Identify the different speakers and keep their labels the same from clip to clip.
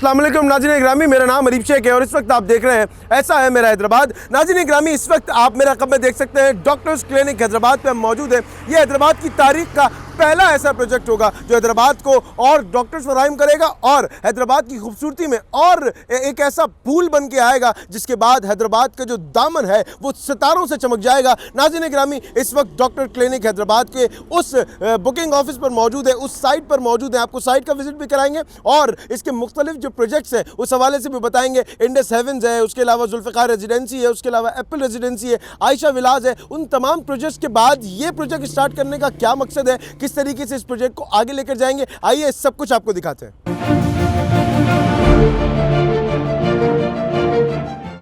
Speaker 1: अस्सलाम वालेकुम नाज़रीन ग्रामी, मेरा नाम अरीब शेख है और इस वक्त आप देख रहे हैं ऐसा है मेरा हैदराबाद। नाज़रीन ग्रामी, इस वक्त आप मेरा रकम में देख सकते हैं डॉक्टर्स क्लिनिक हैदराबाद पे हम मौजूद है। ये हैदराबाद की तारीख का पहला ऐसा प्रोजेक्ट होगा जो हैदराबाद को और डॉक्टर्स फराहम करेगा और हैदराबाद की खूबसूरती में और एक ऐसा पुल बन के आएगा जिसके बाद हैदराबाद का जो दामन है वो सितारों से चमक जाएगा। नाज़रीन ग्रामी, इस वक्त डॉक्टर क्लिनिक हैदराबाद के उस बुकिंग ऑफिस पर मौजूद है, उस साइट पर मौजूद है। आपको साइट का विजिट भी कराएंगे और इसके मुख्तलिफ जो प्रोजेक्ट्स हैं उस हवाले से भी बताएंगे। इंडस हेवन्स है, उसके अलावा जुल्फ़िकार रेजिडेंसी है, उसके अलावा एप्पल रेजिडेंसी है, आयशा विलास है। उन तमाम प्रोजेक्ट्स के बाद ये प्रोजेक्ट स्टार्ट करने का क्या मकसद है, किस तरीके से इस प्रोजेक्ट को आगे लेकर जाएंगे, आइए सब कुछ आपको दिखाते हैं।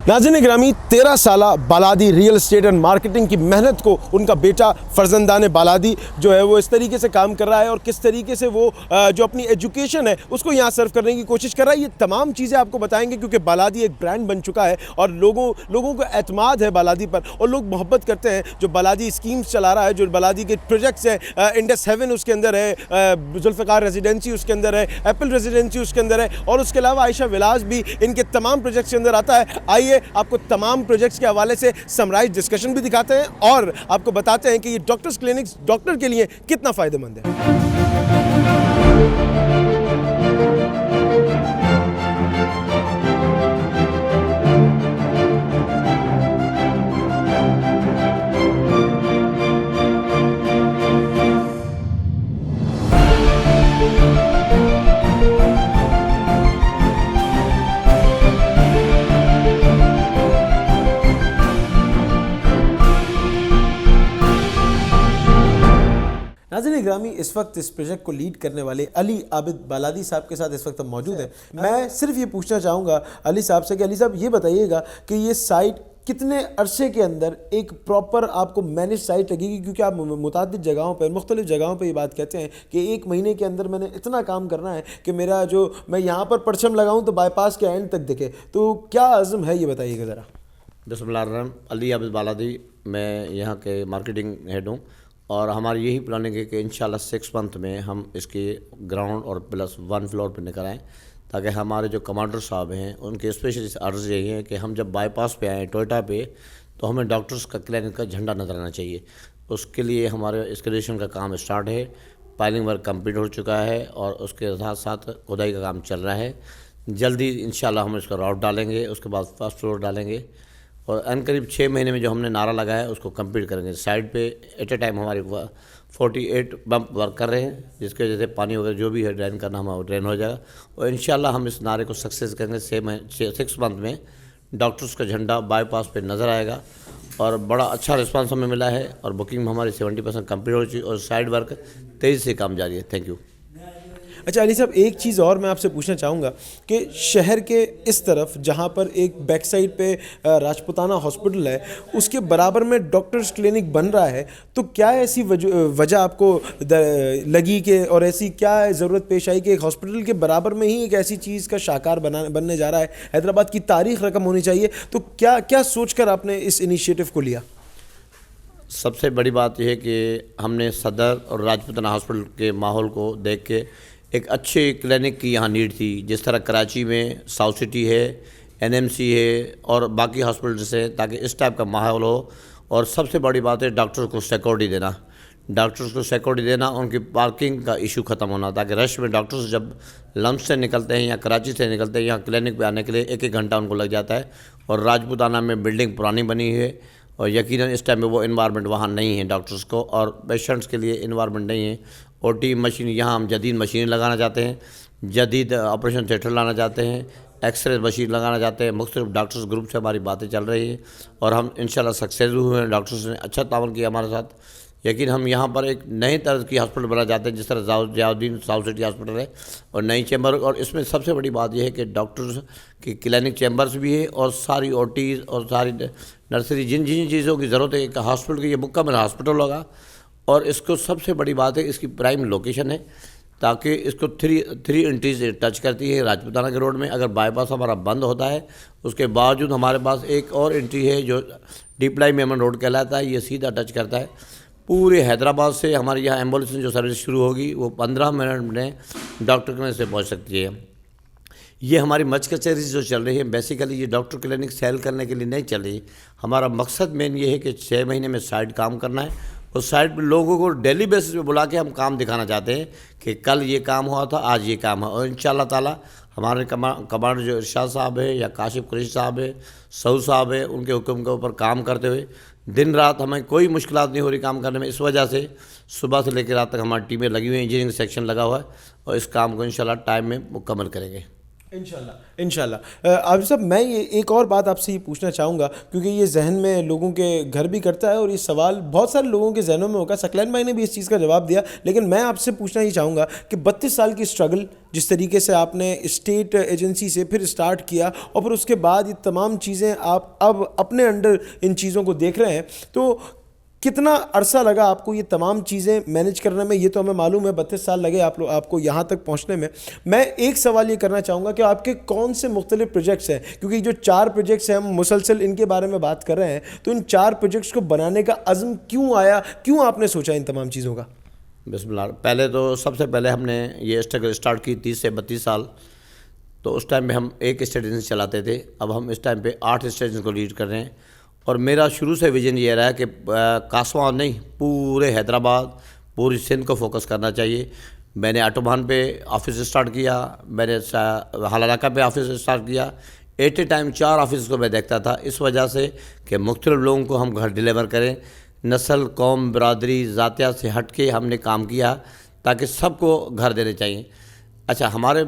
Speaker 1: नाज़रीन ग्रामी, 13 साला बालादी रियल एस्टेट एंड मार्केटिंग की मेहनत को उनका बेटा फर्जंदान बालादी जो है वो इस तरीके से काम कर रहा है और किस तरीके से वो जो अपनी एजुकेशन है उसको यहाँ सर्व करने की कोशिश कर रहा है। ये तमाम चीज़ें आपको बताएंगे क्योंकि बालादी एक ब्रांड बन चुका है और लोगों को एतमाद है बालादी पर और लोग मोहब्बत करते हैं। जो बालादी स्कीम्स चला रहा है, जो बालादी के प्रोजेक्ट्स हैं, इंडस हेवन उसके अंदर है, जुल्फ़िकार रेजिडेंसी उसके अंदर है, एप्पल रेजिडेंसी उसके अंदर है और उसके अलावा आयशा विलास भी इनके तमाम प्रोजेक्ट्स के अंदर आता है। आइए आपको तमाम प्रोजेक्ट्स के हवाले से समराइज डिस्कशन भी दिखाते हैं और आपको बताते हैं कि ये डॉक्टर्स क्लिनिक्स डॉक्टर के लिए कितना फ़ायदेमंद है। नाज़रीन ग्रामी, इस वक्त इस प्रोजेक्ट को लीड करने वाले अली आबिद बालादी साहब के साथ इस वक्त हम मौजूद हैं। मैं सिर्फ ये पूछना चाहूँगा अली साहब से कि अली साहब ये बताइएगा कि ये साइट कितने अरसे के अंदर एक प्रॉपर आपको मैनेज साइट लगेगी, क्योंकि आप मुतादिद जगहों पर मुख्तलिफ जगहों पर ये बात कहते हैं कि 1 महीने के अंदर मैंने इतना काम करना है कि मेरा जो मैं यहाँ पर परचम लगाऊँ तो बाईपास के एंड तक दिखे, तो क्या आज़म है ये बताइएगा ज़रा।
Speaker 2: बिस्मिल्लाहिर्रहमानिर्रहीम। अली आबिद बालादी, मैं यहाँ के मार्केटिंग हेड हूँ और हमारी यही प्लानिंग है कि इंशाल्लाह 6 मंथ में हम इसके ग्राउंड और प्लस 1 फ्लोर पर निकल आएँ, ताकि हमारे जो कमांडर साहब हैं उनके स्पेशली अर्ज़ यही है कि हम जब बाईपास पे आएँ टोयोटा पे तो हमें डॉक्टर्स का क्लिनिक का झंडा नज़र आना चाहिए। उसके लिए हमारे एक्सकेवेशन का काम स्टार्ट है, पाइलिंग वर्क कंप्लीट हो चुका है और उसके साथ साथ खुदाई का काम चल रहा है। जल्दी इंशाल्लाह हम इसका रॉड डालेंगे, उसके बाद 1st फ्लोर डालेंगे और करीब 6 महीने में जो हमने नारा लगाया है उसको कंप्लीट करेंगे। साइड पे एट ए टाइम हमारे 48 पंप वर्क कर रहे हैं, जिसकी वजह से पानी वगैरह जो भी है ड्रेन करना हमारा ड्रेन हो जाएगा और इंशाल्लाह हम इस नारे को सक्सेस करेंगे। 6 मंथ में डॉक्टर्स का झंडा बाईपास पे नज़र आएगा और बड़ा अच्छा रिस्पांस हमें मिला है और बुकिंग हमारी 70% कंप्लीट हो चुकी है और साइड वर्क तेज़ी से काम जारी है। Thank you.
Speaker 1: अच्छा अली साहब, एक चीज़ और मैं आपसे पूछना चाहूँगा कि शहर के इस तरफ जहाँ पर एक बैक साइड पे राजपुताना हॉस्पिटल है उसके बराबर में डॉक्टर्स क्लिनिक बन रहा है, तो क्या ऐसी वजह आपको लगी कि और ऐसी क्या ज़रूरत पेश आई कि एक हॉस्पिटल के बराबर में ही एक ऐसी चीज़ का शाकार बनने जा रहा है? हैदराबाद की तारीख़ रकम होनी चाहिए, तो क्या सोच कर आपने इस इनिशिएटिव को लिया?
Speaker 2: सबसे बड़ी बात यह है कि हमने सदर और राजपुताना हॉस्पिटल के माहौल को देख के एक अच्छे क्लिनिक की यहाँ नीड थी। जिस तरह कराची में साउथ सिटी है, NMC है और बाकी हॉस्पिटल्स हैं, ताकि इस टाइप का माहौल हो। और सबसे बड़ी बात है डॉक्टर्स को सिक्योरिटी देना, उनकी पार्किंग का इशू ख़त्म होना, ताकि रश में डॉक्टर्स जब लम्ब से निकलते हैं या कराची से निकलते हैं यहाँ क्लिनिक पे आने के लिए 1-1 घंटा उनको लग जाता है। और राजपुताना में बिल्डिंग पुरानी बनी है और यकीनन इस टाइम में वो इन्वायरमेंट वहाँ नहीं है डॉक्टर्स को और पेशेंट्स के लिए इन्वायरमेंट नहीं है। OT मशीन यहाँ हम जदीद मशीनें लगाना चाहते हैं, जदीद ऑपरेशन थिएटर लाना चाहते हैं, एक्सरे मशीन लगाना चाहते हैं। मुख्तलिफ डॉक्टर्स ग्रुप से हमारी बातें चल रही हैं और हम इंशाल्लाह सक्सेस हुए हैं। डॉक्टर्स ने अच्छा तावन किया हमारे साथ। यकीन हम यहाँ पर एक नए तर्ज की हॉस्पिटल बना चाहते हैं, जिस तरह ज़ियाउद्दीन साउथ सिटी हॉस्पिटल है और नई चैम्बर। और इसमें सबसे बड़ी बात यह है कि डॉक्टर्स की क्लिनिक चैम्बर्स भी है और सारी OTs और सारी नर्सरी जिन चीज़ों की ज़रूरत है एक हॉस्पिटल की, ये मुकम्मल हॉस्पिटल होगा। और इसको सबसे बड़ी बात है इसकी प्राइम लोकेशन है, ताकि इसको थ्री एंट्रीज टच करती है राजपुताना के रोड में। अगर बाईपास हमारा बंद होता है उसके बावजूद हमारे पास एक और एंट्री है जो डीपलाई मेमन रोड कहलाता है, ये सीधा टच करता है पूरे हैदराबाद से। हमारे यहाँ एम्बुलेंस जो सर्विस शुरू होगी वो 15 मिनट में डॉक्टर के से पहुँच सकती है। ये हमारी मच कचहरी जो चल रही है बेसिकली ये डॉक्टर क्लिनिक सेल करने के लिए नहीं चल रही। हमारा मकसद मेन ये है कि 6 महीने में साइड काम करना है और साइड पर लोगों को डेली बेसिस पे बुला के हम काम दिखाना चाहते हैं कि कल ये काम हुआ था, आज ये काम है। और इंशाल्लाह ताला हमारे कमांडर जो इरशाद साहब है या काशिफ कुरैशी साहब है, सऊद साहब है, उनके हुक्म के ऊपर काम करते हुए दिन रात हमें कोई मुश्किलात नहीं हो रही काम करने में। इस वजह से सुबह से लेकर रात तक हमारी टीमें लगी हुई हैं, इंजीनियरिंग सेक्शन लगा हुआ है और इस काम को इंशाल्लाह टाइम में मुकम्मल करेंगे
Speaker 1: इंशाल्लाह। आप साहब मैं ये एक और बात आपसे ये पूछना चाहूँगा क्योंकि ये जहन में लोगों के घर भी करता है और ये सवाल बहुत सारे लोगों के जहनों में होगा। सकलैन भाई ने भी इस चीज़ का जवाब दिया, लेकिन मैं आपसे पूछना ही चाहूँगा कि 32 साल की स्ट्रगल जिस तरीके से आपने स्टेट एजेंसी से फिर स्टार्ट किया और फिर उसके बाद ये तमाम चीज़ें आप अब अपने अंडर इन चीज़ों को देख रहे हैं, तो कितना अरसा लगा आपको ये तमाम चीज़ें मैनेज करने में? ये तो हमें मालूम है 32 साल लगे आपको यहाँ तक पहुँचने में। मैं एक सवाल ये करना चाहूँगा कि आपके कौन से मुख्तलिफ प्रोजेक्ट्स हैं, क्योंकि जो 4 प्रोजेक्ट्स हैं हम मुसलसल इनके बारे में बात कर रहे हैं, तो इन 4 प्रोजेक्ट्स को बनाने का अज़्म क्यों आया, क्यों आपने सोचा इन तमाम चीज़ों का?
Speaker 2: बिस्मिल्लाह। पहले तो सबसे पहले हमने ये स्ट्रगल स्टार्ट की 30 से 32 साल, तो उस टाइम में हम एक स्टेट एजेंसी चलाते थे। अब हम इस टाइम पे 8 स्टेट एजेंसी को लीड कर रहे हैं और मेरा शुरू से विजन ये रहा है कि कासवां नहीं, पूरे हैदराबाद, पूरी सिंध को फोकस करना चाहिए। मैंने ऑटोबान पे ऑफिस स्टार्ट किया, मैंने हालाका पे ऑफिस स्टार्ट किया। एट ए टाइम 4 ऑफिस को मैं देखता था, इस वजह से कि मुख्तलिफ लोगों को हम घर डिलीवर करें। नस्ल, कौम, बरादरी, ज़ातिया से हट के हमने काम किया ताकि सबको घर देने चाहिए। अच्छा, हमारे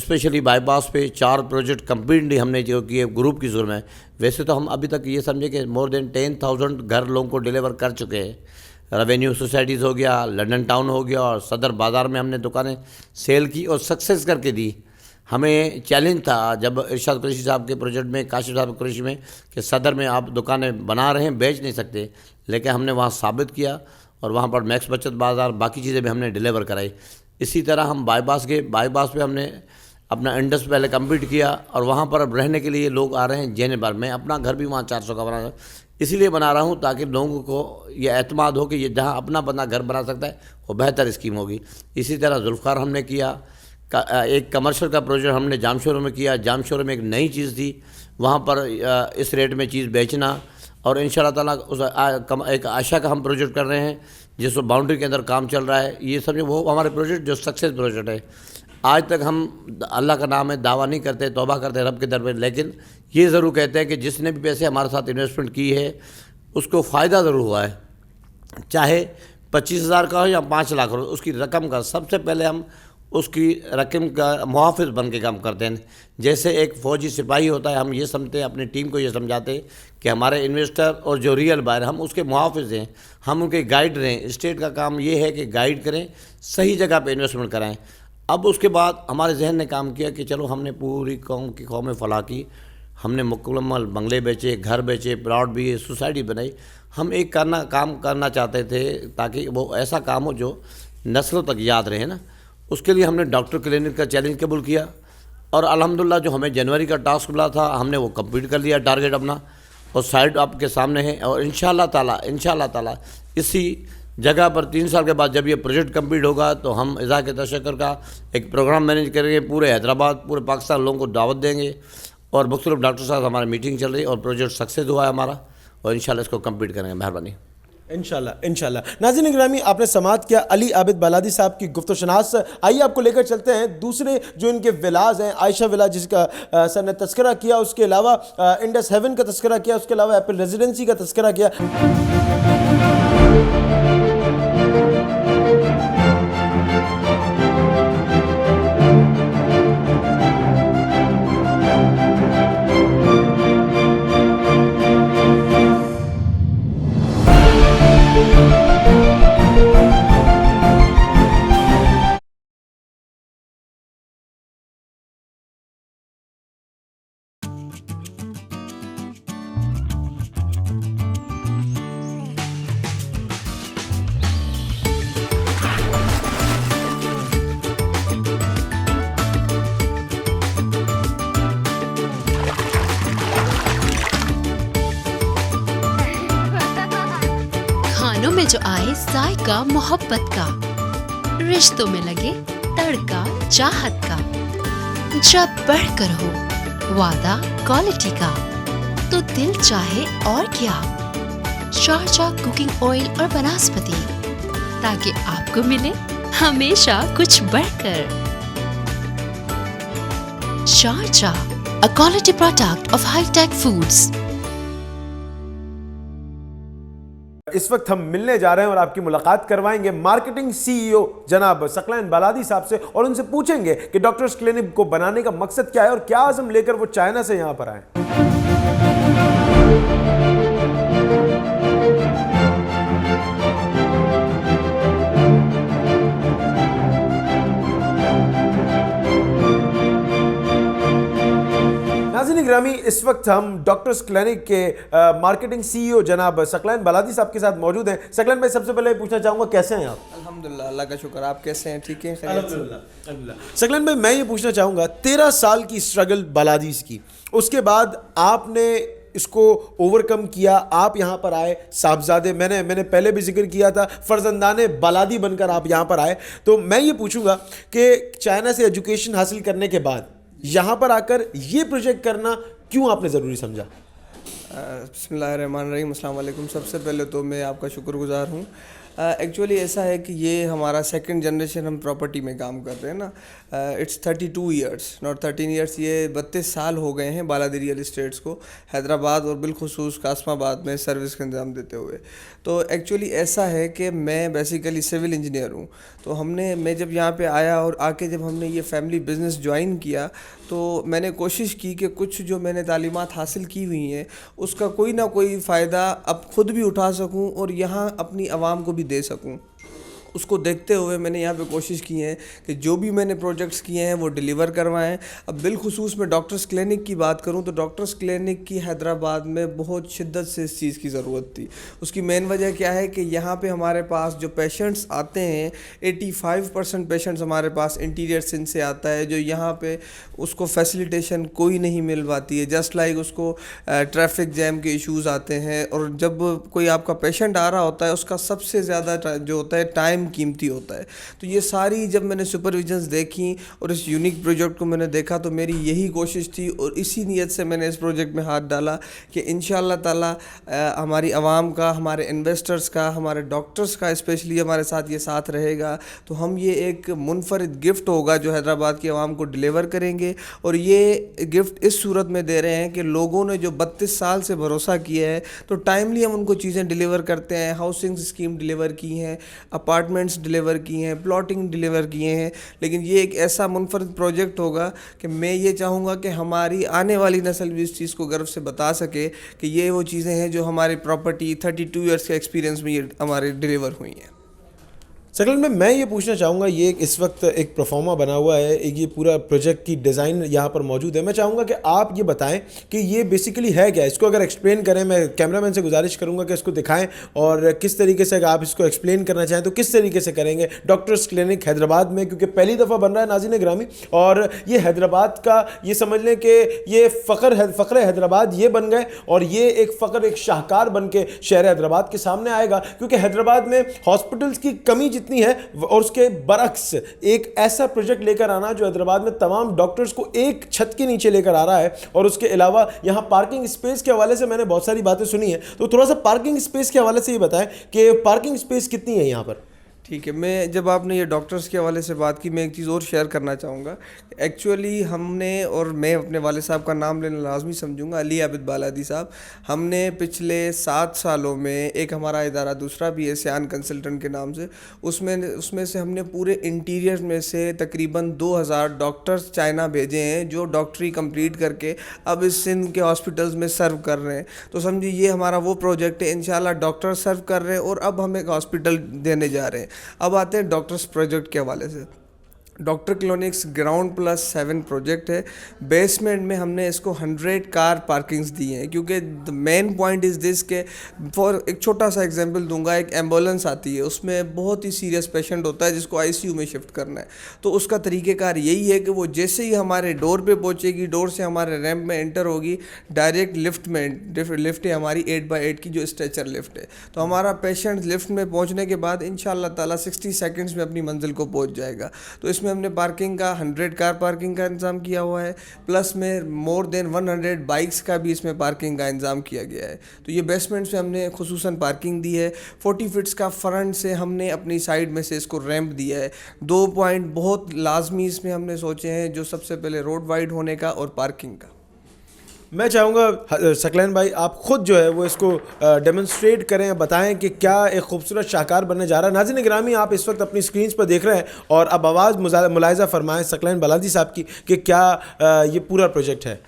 Speaker 2: स्पेशली बाईपास पे 4 प्रोजेक्ट कंप्लीटली हमने जो किए ग्रुप की जुर्म में। वैसे तो हम अभी तक ये समझे कि मोर देन 10,000 घर लोगों को डिलीवर कर चुके हैं। रेवेन्यू सोसाइटीज़ हो गया, लंदन टाउन हो गया और सदर बाज़ार में हमने दुकानें सेल की और सक्सेस करके दी। हमें चैलेंज था जब इरशाद कुरैशी साहब के प्रोजेक्ट में, काशिफ साहब कुरैशी में, कि सदर में आप दुकानें बना रहे हैं, बेच नहीं सकते, लेकिन हमने वहाँ साबित किया और वहाँ पर मैक्स बचत बाज़ार, बाकी चीज़ें भी हमने डिलीवर कराई। इसी तरह हम बाईपास पे हमने अपना इंडस पहले कंप्लीट किया और वहाँ पर अब रहने के लिए लोग आ रहे हैं जेने बार। मैं अपना घर भी वहाँ 400 का बना इसलिए बना रहा हूँ ताकि लोगों को ये एतमाद हो कि ये जहाँ अपना बंदा घर बना सकता है वो बेहतर स्कीम होगी। इसी तरह जुल्फ़ार हमने किया, एक कमर्शियल का प्रोजेक्ट हमने जामशोरों में किया। जामशोरों में एक नई चीज़ थी, वहाँ पर इस रेट में चीज़ बेचना और इंशाल्लाह ताला उस एक आशा का हम प्रोजेक्ट कर रहे हैं जिसको बाउंड्री के अंदर काम चल रहा है। ये समझे वो हमारे प्रोजेक्ट जो सक्सेस प्रोजेक्ट है। आज तक हम अल्लाह का नाम है दावा नहीं करते, तौबा करते रब के दर में, लेकिन ये ज़रूर कहते हैं कि जिसने भी पैसे हमारे साथ इन्वेस्टमेंट की है उसको फ़ायदा ज़रूर हुआ है, चाहे 25,000 का हो या 5 लाख हो। उसकी रकम का सबसे पहले हम उसकी रकम का मुहाफ़िज़ बन के काम करते हैं। जैसे एक फ़ौजी सिपाही होता है, हम ये समझते हैं, अपनी टीम को ये समझाते हैं कि हमारे इन्वेस्टर और जो रियल बायर हम उसके मुहाफ़िज़ हैं, हम उनके गाइड रहें। स्टेट का काम ये है कि गाइड करें, सही जगह पे इन्वेस्टमेंट कराएं। अब उसके बाद हमारे जहन ने काम किया कि चलो हमने पूरी कौम फलाह की, हमने मुकम्मल बंगले बेचे, घर बेचे, प्लॉट भी, सोसाइटी बनाई। हम एक काम करना चाहते थे ताकि वो ऐसा काम हो जो नस्लों तक याद रहे ना। उसके लिए हमने डॉक्टर क्लिनिक का चैलेंज कबूल किया और अल्हम्दुलिल्लाह जो हमें जनवरी का टास्क मिला था हमने वो कंप्लीट कर लिया, टारगेट अपना, और साइड आपके सामने है। और इंशाल्लाह ताला इसी जगह पर 3 साल के बाद जब ये प्रोजेक्ट कंप्लीट होगा तो हम इज़ाक़े तशक्कुर का एक प्रोग्राम मैनेज करेंगे, पूरे हैदराबाद, पूरे पाकिस्तान लोगों को दावत देंगे और मुख्तलिफ डॉक्टर साहब हमारी मीटिंग चल रही है और प्रोजेक्ट सक्सेस हुआ है हमारा और इंशाल्लाह इसको कंप्लीट करेंगे। मेहरबानी।
Speaker 1: इंशाल्लाह। नाज़रीन गिरामी, आपने समाअत किया अली आबिद बालादी साहब की गुफ्तशनास। आइए आपको लेकर चलते हैं दूसरे जो इनके विलाज हैं, आयशा विला जिसका सर ने तस्करा किया, उसके अलावा इंडस हेवन का तस्करा किया, उसके अलावा एप्पल रेजिडेंसी का तस्करा किया।
Speaker 3: खानों में जो आए जायका मोहब्बत का, रिश्तों में लगे तड़का चाहत का, जब बढ़कर हो वादा क्वालिटी का, तो दिल चाहे और क्या, शारजा कुकिंग ऑयल और वनस्पति, ताकि आपको मिले हमेशा कुछ बढ़कर। Sharjah, a quality product of High-Tech Foods.
Speaker 1: इस वक्त हम मिलने जा रहे हैं और आपकी मुलाकात करवाएंगे मार्केटिंग सीईओ जनाब सकलैन बालादी साहब से, और उनसे पूछेंगे कि डॉक्टर्स क्लिनिक को बनाने का मकसद क्या है और क्या आज़म लेकर वो चाइना से यहां पर आए। नाज़रीन ग्रामी, इस वक्त हम डॉक्टर्स क्लिनिक के मार्केटिंग सीईओ जनाब सकलैन बालादी साहब के साथ मौजूद हैं। सकलैन भाई, सबसे पहले पूछना चाहूँगा कैसे हैं आप?
Speaker 4: अल्हम्दुलिल्लाह, अल्लाह का शुक्र। आप कैसे हैं? ठीक है,
Speaker 1: अल्हम्दुलिल्लाह। सकलैन भाई, मैं ये पूछना चाहूँगा, 13 साल की स्ट्रगल बालादीस की, उसके बाद आपने इसको ओवरकम किया, आप यहाँ पर आए साहबजादे, मैंने पहले भी जिक्र किया था, फर्जंदाने बालादी बनकर आप यहाँ पर आए। तो मैं ये पूछूंगा कि चाइना से एजुकेशन हासिल करने के बाद यहाँ पर आकर ये प्रोजेक्ट करना क्यों आपने ज़रूरी समझा?
Speaker 4: बिस्मिल्लाहिर्रहमानिर्रहीम, अस्सलाम वालेकुम। सबसे पहले तो मैं आपका शुक्रगुजार हूँ। एक्चुअली ऐसा है कि ये हमारा सेकंड जनरेशन हम प्रॉपर्टी में काम कर रहे हैं ना। It's 32 years not 13 years. ये 32 साल हो गए हैं बालादी रियल इस्टेट्स को हैदराबाद और बिलखुसूस कासमाबाद में सर्विस का इंतजाम देते हुए। तो एक्चुअली ऐसा है कि मैं बेसिकली सिविल इंजीनियर हूँ। तो मैं जब यहाँ पे आया और आके जब हमने ये फैमिली बिज़नेस ज्वाइन किया, तो मैंने कोशिश की कि कुछ जो मैंने तालीमात हासिल की हुई हैं उसका कोई ना कोई फ़ायदा अब ख़ुद भी उठा सकूं और यहाँ अपनी आवाम को भी दे सकूं। उसको देखते हुए मैंने यहाँ पे कोशिश की है कि जो भी मैंने प्रोजेक्ट्स किए हैं वो डिलीवर करवाएं। अब बिलखुसूस मैं डॉक्टर्स क्लिनिक की बात करूँ तो डॉक्टर्स क्लिनिक की हैदराबाद में बहुत शिद्दत से इस चीज़ की ज़रूरत थी। उसकी मेन वजह क्या है कि यहाँ पे हमारे पास जो पेशेंट्स आते हैं 85% पेशेंट्स हमारे पास इंटीरियर सिंध से आता है, जो यहाँ पे उसको फैसिलिटेशन कोई नहीं मिल पाती है। जस्ट लाइक उसको ट्रैफिक जैम के इश्यूज़ आते हैं, और जब कोई आपका पेशेंट आ रहा होता है उसका सबसे ज़्यादा जो होता है टाइम कीमती होता है। तो ये सारी जब मैंने सुपरविजन्स देखी और इस यूनिक प्रोजेक्ट को मैंने देखा, तो मेरी यही कोशिश थी और इसी नीयत से मैंने इस प्रोजेक्ट में हाथ डाला कि इंशाअल्लाह ताला हमारी आवाम का, हमारे इन्वेस्टर्स का, हमारे डॉक्टर्स का स्पेशली हमारे साथ ये साथ रहेगा। तो हम ये एक मुनफरिद गिफ्ट होगा जो हैदराबाद की आवाम को डिलीवर करेंगे, और ये गिफ्ट इस सूरत में दे रहे हैं कि लोगों ने जो 32 साल से भरोसा किया है, तो टाइमली हम उनको चीज़ें डिलीवर करते हैं। हाउसिंग स्कीम डिलीवर की हैं, अपार्टमेंट्स डिलीवर किए हैं, प्लॉटिंग डिलीवर किए हैं। लेकिन ये एक ऐसा मुनफरद प्रोजेक्ट होगा कि मैं ये चाहूँगा कि हमारी आने वाली नस्ल भी इस चीज़ को गर्व से बता सके कि ये वो चीज़ें हैं जो हमारी प्रॉपर्टी 32 ईयर्स के एक्सपीरियंस में ये हमारे डिलीवर हुई हैं।
Speaker 1: सकल में मैं ये पूछना चाहूँगा, ये इस वक्त एक प्रोफॉर्मा बना हुआ है, एक ये पूरा प्रोजेक्ट की डिज़ाइन यहाँ पर मौजूद है। मैं चाहूँगा कि आप ये बताएं कि ये बेसिकली है क्या, इसको अगर एक्सप्लेन करें। मैं कैमरामैन से गुजारिश करूँगा कि इसको दिखाएं, और किस तरीके से अगर आप इसको एक्सप्लेन करना चाहें तो किस तरीके से करेंगे डॉक्टर्स क्लिनिक हैदराबाद में, क्योंकि पहली दफ़ा बन रहा है नाज़रीन ग्रामी, और ये हैदराबाद का ये समझ लें कि ये फ़ख्र हैदराबाद ये बन गए, और ये एक फ़ख्र, एक शाहकार बन के शहर हैदराबाद के सामने आएगा। क्योंकि हैदराबाद में हॉस्पिटल्स की कमी जितनी है, और उसके बरक्स एक ऐसा प्रोजेक्ट लेकर आना जो हैदराबाद में तमाम डॉक्टर्स को एक छत के नीचे लेकर आ रहा है। और उसके अलावा यहाँ पार्किंग स्पेस के हवाले से मैंने बहुत सारी बातें सुनी है, तो थोड़ा सा पार्किंग स्पेस के हवाले से ये बताएं कि पार्किंग स्पेस कितनी है यहाँ पर।
Speaker 4: ठीक है, मैं जब आपने ये डॉक्टर्स के हवाले से बात की, मैं एक चीज़ और शेयर करना चाहूँगा। एक्चुअली हमने, और मैं अपने वाले साहब का नाम लेना लाजमी समझूंगा, अली आबिद बालादी साहब, हमने पिछले 7 सालों में एक हमारा इदारा दूसरा भी है सियान कंसल्टेंट के नाम से, उसमें से हमने पूरे इंटीरियर में से तकरीबन 2000 डॉक्टर्स चाइना भेजे हैं जो डॉक्टरी कंप्लीट करके अब इस सिंध के हॉस्पिटल्स में सर्व कर रहे हैं। तो समझिए ये हमारा वो प्रोजेक्ट है, इंशाल्लाह डॉक्टर सर्व कर रहे हैं और अब हम एक हॉस्पिटल देने जा रहे हैं। अब आते हैं डॉक्टर्स प्रोजेक्ट के हवाले से। डॉक्टर क्लिनिक्स ग्राउंड +7 प्रोजेक्ट है। बेसमेंट में हमने इसको 100 कार पार्किंग्स दी हैं, क्योंकि the main point is this के फॉर एक छोटा सा एग्जांपल दूंगा, एक एम्बुलेंस आती है, उसमें बहुत ही सीरियस पेशेंट होता है जिसको आईसीयू में शिफ्ट करना है। तो उसका तरीक़ेकार यही है कि वो जैसे ही हमारे डोर पे पहुंचेगी, डोर से हमारे रैंप में एंटर होगी, डायरेक्ट लिफ्ट है हमारी 8x8 की जो स्ट्रेचर लिफ्ट है। तो हमारा पेशेंट लिफ्ट में पहुँचने के बाद इंशाअल्लाह ताला 60 सेकेंड्स में अपनी मंजिल को पहुँच जाएगा। तो इसमें इसमें हमने पार्किंग का 100 कार पार्किंग का इंतज़ाम किया हुआ है, प्लस में मोर देन 100 बाइक्स का भी इसमें पार्किंग का इंतज़ाम किया गया है। तो ये बेसमेंट से हमने खुसूसन पार्किंग दी है। 40 फीट्स का फ्रंट से हमने अपनी साइड में से इसको रैंप दिया है। 2 पॉइंट बहुत लाजमी इसमें हमने सोचे हैं, जो सबसे पहले रोड वाइड होने का और पार्किंग का।
Speaker 1: मैं चाहूँगा सकलैन भाई आप खुद जो है वो इसको डेमोन्स्ट्रेट करें, बताएं कि क्या एक खूबसूरत शाहकार बनने जा रहा है। नाज़रीन गिरामी, आप इस वक्त अपनी स्क्रीन्स पर देख रहे हैं और अब आवाज़ मुलाहिज़ा फरमाएं सकलैन बलादी साहब की कि क्या ये पूरा प्रोजेक्ट है।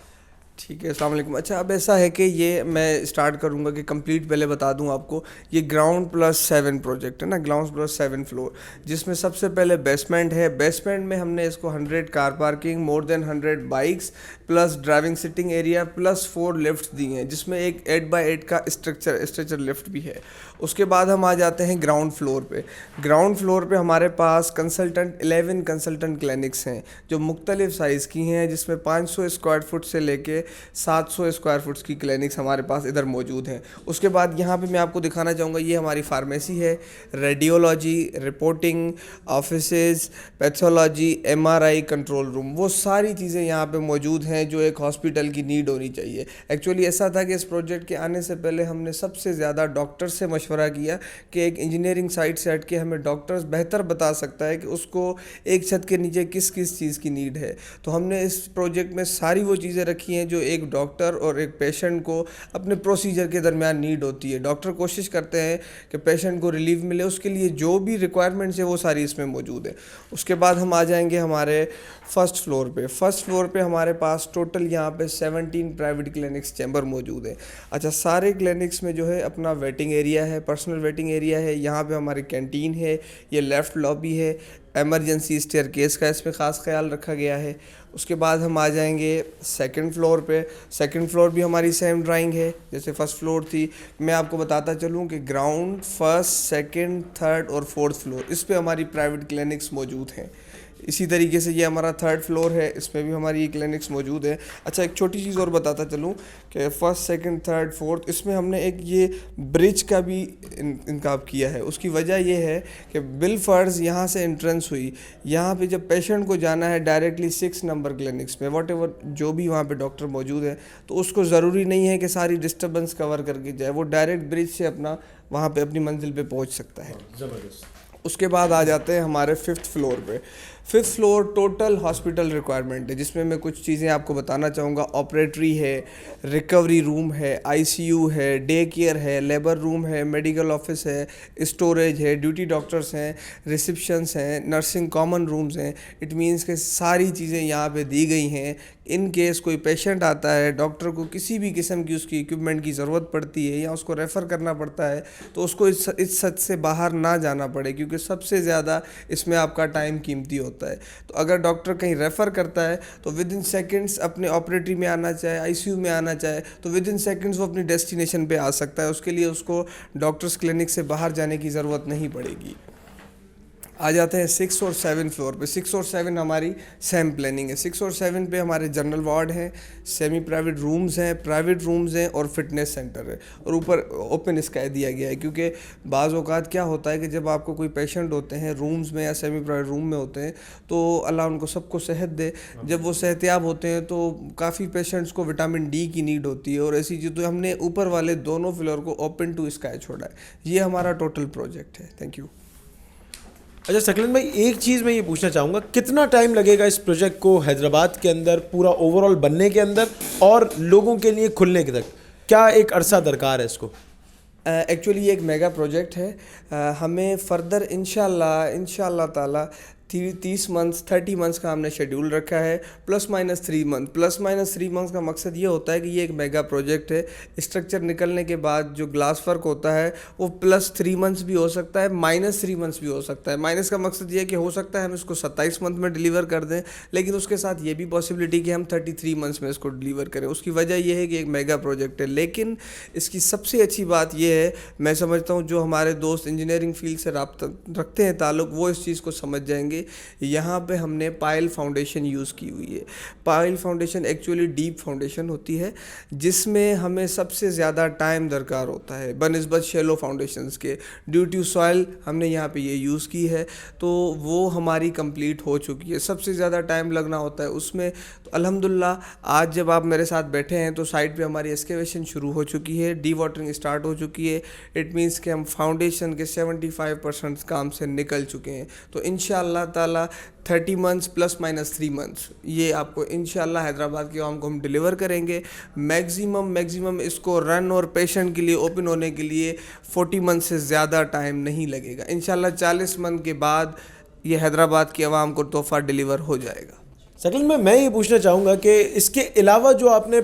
Speaker 4: ठीक है, अस्सलाम वालेकुम। अच्छा, अब ऐसा है कि ये मैं स्टार्ट करूँगा कि कंप्लीट पहले बता दूँ आपको, ये ग्राउंड प्लस 7 प्रोजेक्ट है ना, ग्राउंड प्लस 7 फ्लोर, जिसमें सबसे पहले बेसमेंट है। बेसमेंट में हमने इसको 100 car parking, more than 100 bikes, plus driving sitting area, plus 4 lift दिए हैं, जिसमें एक 8x8 का स्ट्रक्चर लिफ्ट भी है। उसके बाद हम आ जाते हैं ग्राउंड फ्लोर पे। ग्राउंड फ्लोर पे हमारे पास 11 कंसल्टेंट क्लिनिक्स हैं, जो मुख्तलिफ साइज़ की हैं, जिसमें 500 स्क्वायर फुट से लेके 700 स्क्वायर फुट्स की क्लिनिक्स हमारे पास इधर मौजूद हैं। उसके बाद यहाँ पे मैं आपको दिखाना चाहूँगा, ये हमारी फार्मेसी है, radiology, reporting, offices, pathology, MRI, control room, वो सारी चीज़ें यहाँ पे मौजूद हैं जो एक हॉस्पिटल की नीड होनी चाहिए। एक्चुअली ऐसा था कि इस प्रोजेक्ट के आने से पहले हमने सबसे ज़्यादा डॉक्टर से मशवरा किया कि एक इंजीनियरिंग साइड से हट के हमें डॉक्टर्स बेहतर बता सकता है कि उसको एक छत के नीचे किस किस चीज़ की नीड है। तो हमने इस प्रोजेक्ट में सारी वो चीज़ें रखी हैं जो एक डॉक्टर और एक पेशेंट को अपने प्रोसीजर के दरमियान नीड होती है। डॉक्टर कोशिश करते हैं कि पेशेंट को रिलीफ मिले, उसके लिए जो भी रिक्वायरमेंट्स है वो सारी इसमें मौजूद है। उसके बाद हम आ जाएंगे हमारे फर्स्ट फ्लोर पे। फर्स्ट फ्लोर पे हमारे पास टोटल यहाँ पे 17 प्राइवेट क्लिनिक्स चैम्बर मौजूद है। अच्छा, सारे क्लिनिक्स में जो है अपना वेटिंग एरिया है, पर्सनल वेटिंग एरिया है। यहाँ पे हमारी कैंटीन है, ये लेफ़्ट लॉबी है, एमरजेंसी स्टेयरकेस का इसमें ख़ास ख्याल रखा गया है। उसके बाद हम आ जाएंगे सेकंड फ्लोर पे। सेकंड फ्लोर भी हमारी सेम ड्राइंग है जैसे फर्स्ट फ्लोर थी। मैं आपको बताता चलूँ कि ग्राउंड, फर्स्ट, सेकंड, थर्ड और फोर्थ फ्लोर, इस पे हमारी प्राइवेट क्लिनिक्स मौजूद हैं। इसी तरीके से ये हमारा थर्ड फ्लोर है, इसमें भी हमारी क्लिनिक्स मौजूद है। अच्छा, एक छोटी चीज़ और बताता चलूँ कि फर्स्ट, सेकंड, थर्ड, फोर्थ, इसमें हमने एक ये ब्रिज का भी इंतज़ाम किया है। उसकी वजह ये है कि बिलफर्ज यहाँ से एंट्रेंस हुई, यहाँ पे जब पेशेंट को जाना है डायरेक्टली 6 नंबर क्लिनिक्स में, वॉटेवर जो भी वहाँ पे डॉक्टर मौजूद है, तो उसको ज़रूरी नहीं है कि सारी डिस्टर्बेंस कवर करके जाए, वो डायरेक्ट ब्रिज से अपना वहाँ पे अपनी मंजिल पे पहुँच सकता है।
Speaker 1: ज़बरदस्त।
Speaker 4: उसके बाद आ जाते हैं हमारे 5th फ्लोर पे। 5th floor total hospital requirement है, जिसमें मैं कुछ चीज़ें आपको बताना चाहूँगा। ऑपरेटरी है, रिकवरी रूम है, ICU है, डे केयर है, लेबर रूम है, मेडिकल ऑफिस है, स्टोरेज है, ड्यूटी डॉक्टर्स हैं, रिसेप्शंस हैं, नर्सिंग कॉमन रूम्स हैं। इट मीन्स कि सारी चीज़ें यहाँ पे दी गई हैं। इन केस कोई पेशेंट आता है, डॉक्टर को किसी भी किस्म की उसकी इक्विपमेंट की ज़रूरत पड़ती है या उसको रेफ़र करना पड़ता है, तो उसको इस सच से बाहर ना जाना पड़े, क्योंकि सबसे ज़्यादा इसमें आपका टाइम कीमती होता है। तो अगर डॉक्टर कहीं रेफ़र करता है तो विद इन सेकेंड्स अपने ऑपरेटरी में आना चाहे, ICU में आना चाहे, तो विद इन सेकेंड्स वो अपनी डेस्टिनेशन पे आ सकता है। उसके लिए उसको डॉक्टर्स क्लिनिक से बाहर जाने की ज़रूरत नहीं पड़ेगी। आ जाते हैं 6 और 7 फ्लोर पे। 6 और 7 हमारी सेम प्लानिंग है। 6 और 7 पे हमारे जनरल वार्ड हैं, सेमी प्राइवेट रूम्स हैं, प्राइवेट रूम्स हैं और फिटनेस सेंटर है, और ऊपर ओपन स्काई दिया गया है। क्योंकि बाज़ औक़ात क्या होता है कि जब आपको कोई पेशेंट होते हैं रूम्स में या सेमी प्राइवेट रूम में होते हैं, तो अल्लाह उनको सबको सेहत दे, जब वो सेहतियाब होते हैं तो काफ़ी पेशेंट्स को विटामिन D की नीड होती है और ऐसी चीज़, तो हमने ऊपर वाले दोनों फ्लोर को ओपन टू स्काई छोड़ा है। ये हमारा टोटल प्रोजेक्ट है। Thank you.
Speaker 1: अच्छा सकलन भाई, एक चीज़ मैं ये पूछना चाहूँगा, कितना टाइम लगेगा इस प्रोजेक्ट को हैदराबाद के अंदर पूरा ओवरऑल बनने के अंदर और लोगों के लिए खुलने के तक? क्या एक अरसा दरकार है इसको?
Speaker 4: एक्चुअली ये एक मेगा प्रोजेक्ट है। हमें फ़र्दर इंशाल्लाह ताला 30 मंथ्स का हमने शेड्यूल रखा है, +- 3 मंथ। +- 3 मंथ्स का मकसद ये होता है कि ये एक मेगा प्रोजेक्ट है। स्ट्रक्चर निकलने के बाद जो ग्लास वर्क होता है वो +3 मंथ्स भी हो सकता है, -3 मंथ्स भी हो सकता है। माइनस का मकसद ये है कि हो सकता है हम इसको 27 मंथ में डिलीवर कर दें, लेकिन उसके साथ ये भी पॉसिबिलिटी कि हम 33 मंथ्स में इसको डिलीवर करें। उसकी वजह यह है कि एक मेगा प्रोजेक्ट है। लेकिन इसकी सबसे अच्छी बात यह है, मैं समझता हूँ जो हमारे दोस्त इंजीनियरिंग फील्ड से रब्ता रखते हैं ताल्लुक़, वो इस चीज़ को समझ जाएंगे लिए यहाँ पे हमने पायल फाउंडेशन यूज़ की हुई है। पायल फाउंडेशन एक्चुअली डीप फाउंडेशन होती है जिसमें हमें सबसे ज़्यादा टाइम दरकार होता है बनिस्बत शैलो फाउंडेशंस के। ड्यू टू सॉइल हमने यहाँ पे ये यूज़ की है, तो वो हमारी कंप्लीट हो चुकी है। सबसे ज़्यादा टाइम लगना होता है उसमें, तो अल्हम्दुलिल्लाह आज जब आप मेरे साथ बैठे हैं तो साइड पे हमारी एक्सकेवेशन शुरू हो चुकी है, डी वाटरिंग स्टार्ट हो चुकी है। इट मीन्स कि हम फाउंडेशन के 75% काम से निकल चुके हैं। तो इंशाअल्लाह ताला 30 मंथ्स प्लस माइनस 3 मंथ्स ये आपको इंशाअल्लाह हैदराबाद के आवाम को हम डिलीवर करेंगे। मैक्सिमम इसको रन और पेशेंट के लिए ओपन होने के लिए 40 मंथ से ज़्यादा टाइम नहीं लगेगा। इंशाअल्लाह 40 मंथ के बाद ये हैदराबाद की आवाम को तोहफ़ा डिलीवर हो जाएगा।
Speaker 1: सेकंड में मैं ये पूछना चाहूँगा कि इसके अलावा जो आपने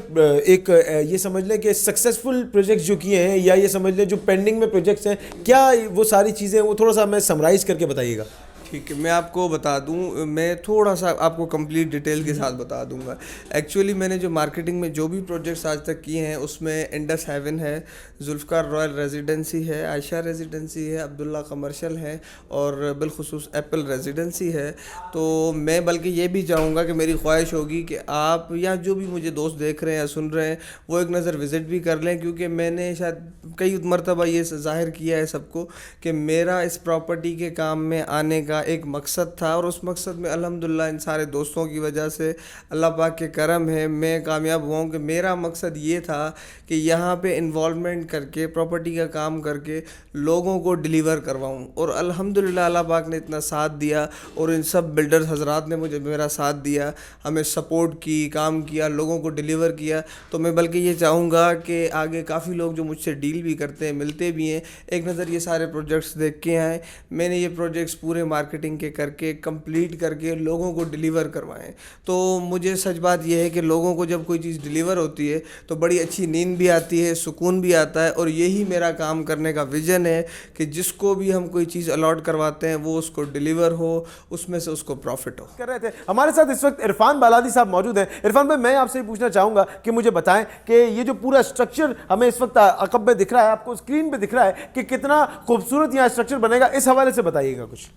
Speaker 1: एक ये समझ लें कि सक्सेसफुल प्रोजेक्ट्स जो किए हैं या ये समझ लें जो पेंडिंग में प्रोजेक्ट्स हैं, क्या वो सारी चीज़ें वो थोड़ा सा हमें समराइज़ करके बताइएगा।
Speaker 4: ठीक है, मैं आपको बता दूं, मैं थोड़ा सा आपको कंप्लीट डिटेल के साथ बता दूंगा। एक्चुअली मैंने जो मार्केटिंग में जो भी प्रोजेक्ट्स आज तक किए हैं उसमें इंडस हेवन है, जुल्फ़कार रॉयल रेजिडेंसी है, आयशा रेजिडेंसी है, अब्दुल्ला कमर्शियल है और बिलखुसूस एप्पल रेजिडेंसी है। तो मैं बल्कि ये भी चाहूँगा कि मेरी ख्वाहिश होगी कि आप या जो भी मुझे दोस्त देख रहे हैं या सुन रहे हैं वो एक नज़र विज़िट भी कर लें, क्योंकि मैंने शायद कई मरतबा ये ज़ाहिर किया है सबको कि मेरा इस प्रॉपर्टी के काम में आने का एक मकसद था और उस मकसद में अल्हम्दुलिल्लाह इन सारे दोस्तों की वजह से अल्लाह पाक के करम है मैं कामयाब हुआ हूँ कि मेरा मकसद ये था कि यहाँ पे इन्वॉल्वमेंट करके प्रॉपर्टी का काम करके लोगों को डिलीवर करवाऊँ। और अल्हम्दुलिल्लाह अल्लाह पाक ने इतना साथ दिया और इन सब बिल्डर्स हजरात ने मुझे मेरा साथ दिया, हमें सपोर्ट की, काम किया, लोगों को डिलीवर किया। तो मैं बल्कि ये चाहूँगा कि आगे काफ़ी लोग जो मुझसे डील भी करते हैं, मिलते भी हैं, एक नज़र ये सारे प्रोजेक्ट्स देख के आएँ। मैंने ये प्रोजेक्ट्स पूरे मार्केटिंग के करके कंप्लीट करके लोगों को डिलीवर करवाएं। तो मुझे सच बात यह है कि लोगों को जब कोई चीज़ डिलीवर होती है तो बड़ी अच्छी नींद भी आती है, सुकून भी आता है। और यही मेरा काम करने का विज़न है कि जिसको भी हम कोई चीज़ अलॉट करवाते हैं वो उसको डिलीवर हो, उसमें से उसको प्रॉफिट हो।
Speaker 1: कर रहे थे हमारे साथ इस वक्त इरफान बालादी साहब मौजूद हैं। इरफान भाई, मैं आपसे पूछना चाहूँगा कि मुझे बताएं कि ये जो पूरा स्ट्रक्चर हमें इस वक्त अकब में दिख रहा है, आपको स्क्रीन पे दिख रहा है कि कितना खूबसूरत यहाँ स्ट्रक्चर बनेगा, इस हवाले से बताइएगा कुछ।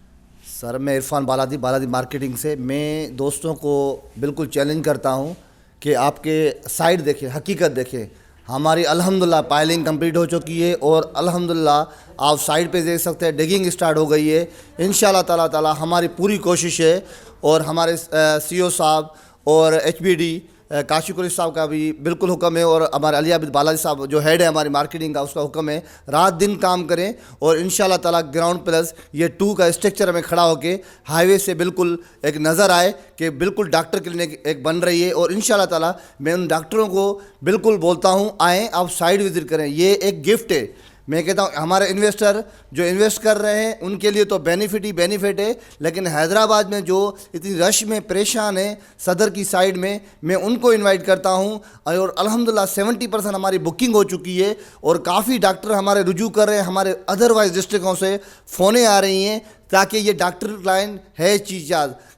Speaker 5: सर, मैं इरफान बालादी मार्केटिंग से। मैं दोस्तों को बिल्कुल चैलेंज करता हूं कि आपके साइड देखें, हकीकत देखें। हमारी अल्हम्दुलिल्लाह पाइलिंग कंप्लीट हो चुकी है और अल्हम्दुलिल्लाह आप साइड पे देख सकते हैं डिगिंग स्टार्ट हो गई है। इंशाल्लाह ताला हमारी पूरी कोशिश है और हमारे सीईओ साहब और एचबीडी काशी कुरेश साहब का भी बिल्कुल हुक्म है और हमारे अली आबिद बालाजी साहब जो हेड है हमारी मार्केटिंग का, उसका हुक्म है रात दिन काम करें और इंशाल्लाह ताला ग्राउंड प्लस ये 2 का स्ट्रक्चर हमें खड़ा होके हाईवे से बिल्कुल एक नज़र आए कि बिल्कुल डॉक्टर क्लिनिक एक बन रही है। और इंशाल्लाह ताला मैं उन डॉक्टरों को बिल्कुल बोलता हूँ, आएँ आप साइड विज़िट करें, ये एक गिफ्ट है। मैं कहता हूँ हमारे इन्वेस्टर जो इन्वेस्ट कर रहे हैं उनके लिए तो बेनिफिट ही बेनिफिट है, लेकिन हैदराबाद में जो इतनी रश में परेशान है सदर की साइड में, मैं उनको इनवाइट करता हूँ। और अल्हम्दुलिल्लाह 70% हमारी बुकिंग हो चुकी है और काफ़ी डॉक्टर हमारे रुजू कर रहे हैं, हमारे अदरवाइज डिस्ट्रिक्टों से फ़ोनें आ रही हैं ताकि ये डॉक्टर लाइन है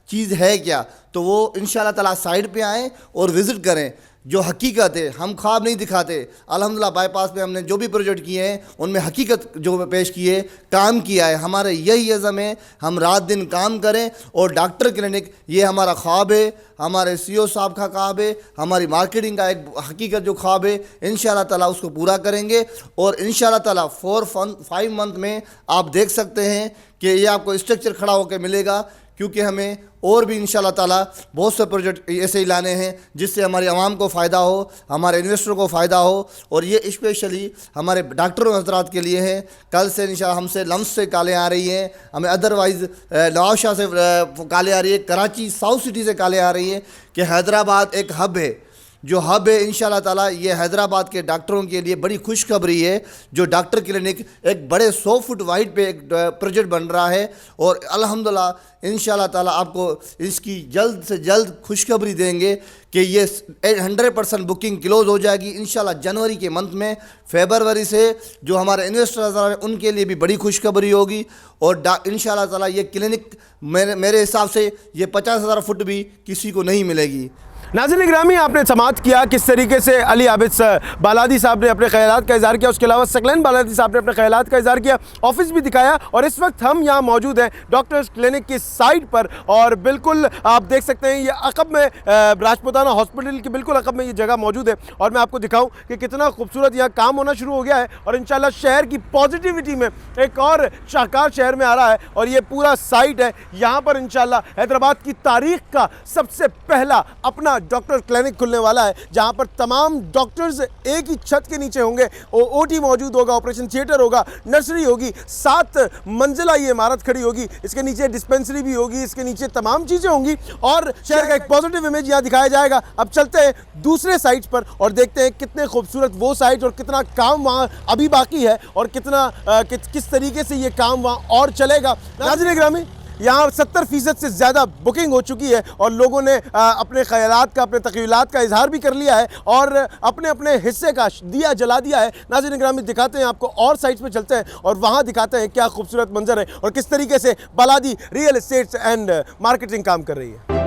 Speaker 5: चीज़ है क्या, तो वो इंशाल्लाह ताला साइड पे आएँ और विज़िट करें। जो हकीकत है, हम ख्वाब नहीं दिखाते। अल्हम्दुलिल्लाह बाईपास पे हमने जो भी प्रोजेक्ट किए हैं उनमें हकीकत जो पेश की है, काम किया है। हमारे यही अज़म है, हम रात दिन काम करें और डॉक्टर क्लिनिक ये हमारा ख्वाब है, हमारे सीईओ साहब का ख्वाब है, हमारी मार्केटिंग का एक हकीकत जो ख्वाब है, इंशाल्लाह ताला उसको पूरा करेंगे। और इंशाल्लाह ताला 4-5 मंथ में आप देख सकते हैं कि ये आपको स्ट्रक्चर खड़ा होकर मिलेगा, क्योंकि हमें और भी इंशाल्लाह ताला बहुत से प्रोजेक्ट ऐसे ही लाने हैं जिससे हमारी आवाम को फ़ायदा हो, हमारे इन्वेस्टरों को फ़ायदा हो। और ये स्पेशली हमारे डॉक्टरों हज़रात के लिए है। कल से इंशाल्लाह हमसे लम्स से कॉलें आ रही हैं, हमें अदरवाइज़ नवाबशाह से कॉलें आ रही है, कराची साउथ सिटी से कॉलें आ रही हैं कि हैदराबाद एक हब है। जो हब है इंशाल्लाह ताला ये हैदराबाद के डॉक्टरों के लिए बड़ी खुशखबरी है। जो डॉक्टर क्लिनिक एक बड़े 100 फुट वाइड पे एक प्रोजेक्ट बन रहा है और अल्हम्दुलिल्लाह इंशाल्लाह ताला आपको इसकी जल्द से जल्द खुशखबरी देंगे कि ये 100% बुकिंग क्लोज़ हो जाएगी इंशाल्लाह जनवरी के मंथ में। फरवरी से जो हमारे इन्वेस्टर्स हैं उनके लिए भी बड़ी खुशखबरी होगी। और इंशाल्लाह ताला ये क्लिनिक मेरे हिसाब से ये 50,000 फुट भी किसी को नहीं मिलेगी।
Speaker 1: नाज़रीन ग्रामी, आपने समाअत किया किस तरीके से अली आबिद बालादी साहब ने अपने ख्यालात का इज़हार किया, उसके अलावा सकलैन बालादी साहब ने अपने ख्यालात का इज़हार किया, ऑफिस भी दिखाया। और इस वक्त हम यहाँ मौजूद हैं डॉक्टर्स क्लिनिक की साइट पर और बिल्कुल आप देख सकते हैं ये अकब में राजपुताना हॉस्पिटल के बिल्कुल अकब में ये जगह मौजूद है। और मैं आपको दिखाऊँ कि कितना खूबसूरत यहाँ काम होना शुरू हो गया है और इंशाल्लाह शहर की पॉजिटिविटी में एक और शाहकार शहर में आ रहा है। और ये पूरा साइट है, यहाँ पर इंशाल्लाह हैदराबाद की तारीख का सबसे पहला अपना डॉक्टर क्लिनिक खुलने वाला है, जहां पर तमाम डॉक्टर्स एक ही छत के नीचे होंगे। ओटी मौजूद होगा, ऑपरेशन थिएटर होगा, नर्सरी होगी, 7 मंजिला ये इमारत खड़ी होगी, इसके नीचे डिस्पेंसरी भी होगी, इसके नीचे तमाम चीज़ें होंगी और शहर का एक पॉजिटिव इमेज यहाँ दिखाया जाएगा। अब चलते हैं दूसरे साइट पर और देखते हैं कितने खूबसूरत वो साइट और कितना काम वहाँ अभी बाकी है और कितना किस तरीके से ये काम वहाँ और चलेगा। नाज़रीन ग्रामी, यहाँ 70% से ज़्यादा बुकिंग हो चुकी है और लोगों ने अपने ख्यालात का, अपने तख़य्युलात का इजहार भी कर लिया है और अपने अपने हिस्से का दिया जला दिया है। नाज़रीन ग्रामी, दिखाते हैं आपको और साइट्स पे चलते हैं और वहाँ दिखाते हैं क्या खूबसूरत मंजर है और किस तरीके से बालादी रियल एस्टेट एंड मार्केटिंग काम कर रही है।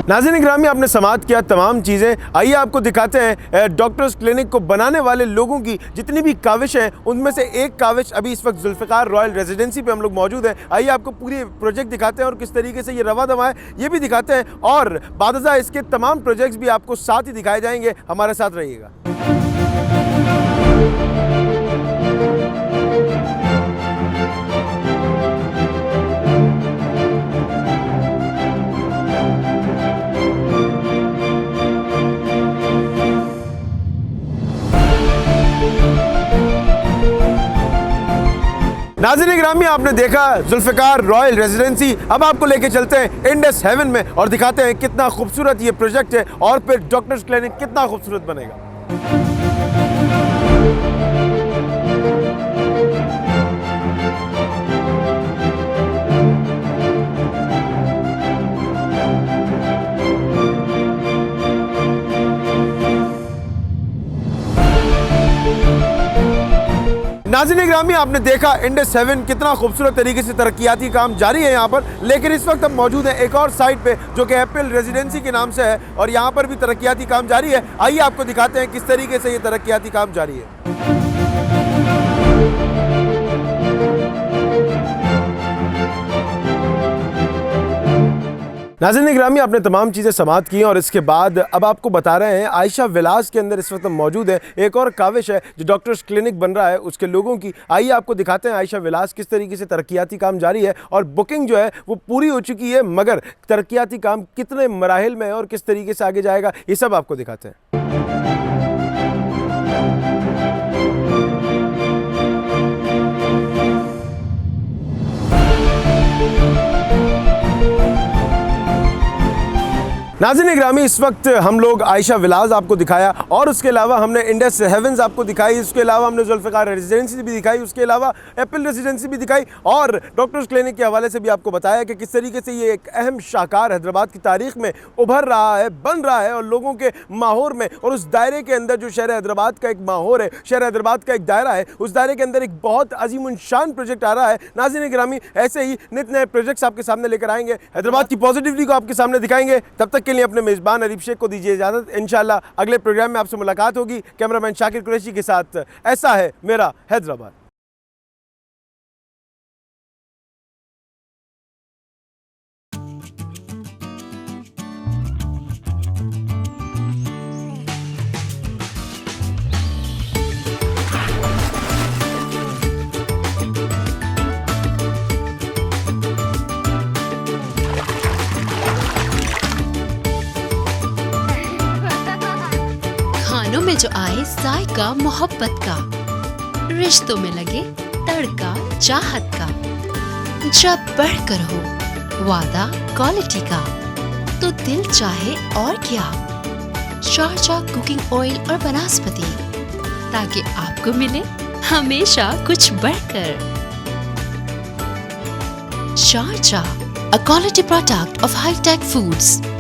Speaker 1: नाज़रीन ग्रामी, आपने समाअत किया तमाम चीज़ें। आइए आपको दिखाते हैं डॉक्टर्स क्लिनिक को बनाने वाले लोगों की जितनी भी काविश हैं, उनमें से एक काविश अभी इस वक्त जुल्फ़िकार रॉयल रेजिडेंसी पे हम लोग मौजूद हैं। आइए आपको पूरी प्रोजेक्ट दिखाते हैं और किस तरीके से ये रवा दवा है ये भी दिखाते हैं और बादशाह इसके तमाम प्रोजेक्ट्स भी आपको साथ ही दिखाए जाएंगे। हमारे साथ रहिएगा। नाज़रीन ग्रामी, आपने देखा जुल्फ़िकार रॉयल रेजिडेंसी। अब आपको लेके चलते हैं इंडस हेवन में और दिखाते हैं कितना खूबसूरत ये प्रोजेक्ट है और फिर डॉक्टर्स क्लिनिक कितना खूबसूरत बनेगा। नाज़रीन ग्रामी, आपने देखा इंडस हेवन कितना खूबसूरत तरीके से तरक्याती काम जारी है यहाँ पर। लेकिन इस वक्त हम मौजूद हैं एक और साइट पे जो कि एप्पल रेजिडेंसी के नाम से है और यहाँ पर भी तरक्याती काम जारी है। आइए आपको दिखाते हैं किस तरीके से ये तरक्याती काम जारी है। नाज़रीन ग्रामी, आपने तमाम चीज़ें समाअत की और इसके बाद अब आपको बता रहे हैं आयशा विलास के अंदर इस वक्त मौजूद है। एक और काविश है जो डॉक्टर्स क्लिनिक बन रहा है उसके लोगों की। आइए आपको दिखाते हैं आयशा विलास किस तरीके से तरक्याती काम जारी है और बुकिंग जो है वो पूरी हो चुकी है, मगर तरक्याती काम कितने मराहिल में है और किस तरीके से आगे जाएगा ये सब आपको दिखाते हैं। नाज़रीन ग्रामी, इस वक्त हम लोग आयशा विलास आपको दिखाया और उसके अलावा हमने इंडस हेवन्स आपको दिखाई, उसके अलावा हमने जुल्फ़िकार रेजिडेंसी भी दिखाई, उसके अलावा एप्पल रेजिडेंसी भी दिखाई और डॉक्टर्स क्लिनिक के हवाले से भी आपको बताया कि किस तरीके से ये एक अहम शाहकार हैदराबाद की तारीख में उभर रहा है, बन रहा है और लोगों के माहौर में और उस दायरे के अंदर जो शहर हैदराबाद का एक माहौर है, शहर हैदराबाद का एक दायरा है, उस दायरे के अंदर एक बहुत अजीमुन शान प्रोजेक्ट आ रहा है। नाज़रीन ग्रामी, ऐसे ही नित नए प्रोजेक्ट्स आपके सामने लेकर आएंगे, हैदराबाद की पॉजिटिविटी को आपके सामने दिखाएंगे। तब तक के लिए अपने मेज़बान अरीफ शेख को दीजिए इजाज़त। इंशाल्लाह अगले प्रोग्राम में आपसे मुलाकात होगी। कैमरामैन शाकिर कुरैशी के साथ ऐसा है मेरा हैदराबाद।
Speaker 3: में जो आए जायका मोहब्बत का, रिश्तों में लगे तड़का चाहत का, जब बढ़कर हो वादा क्वालिटी का तो दिल चाहे और क्या, शारजा कुकिंग ऑयल और वनस्पति, ताकि आपको मिले हमेशा कुछ बढ़कर। Sharjah, a quality product of High Tech Foods.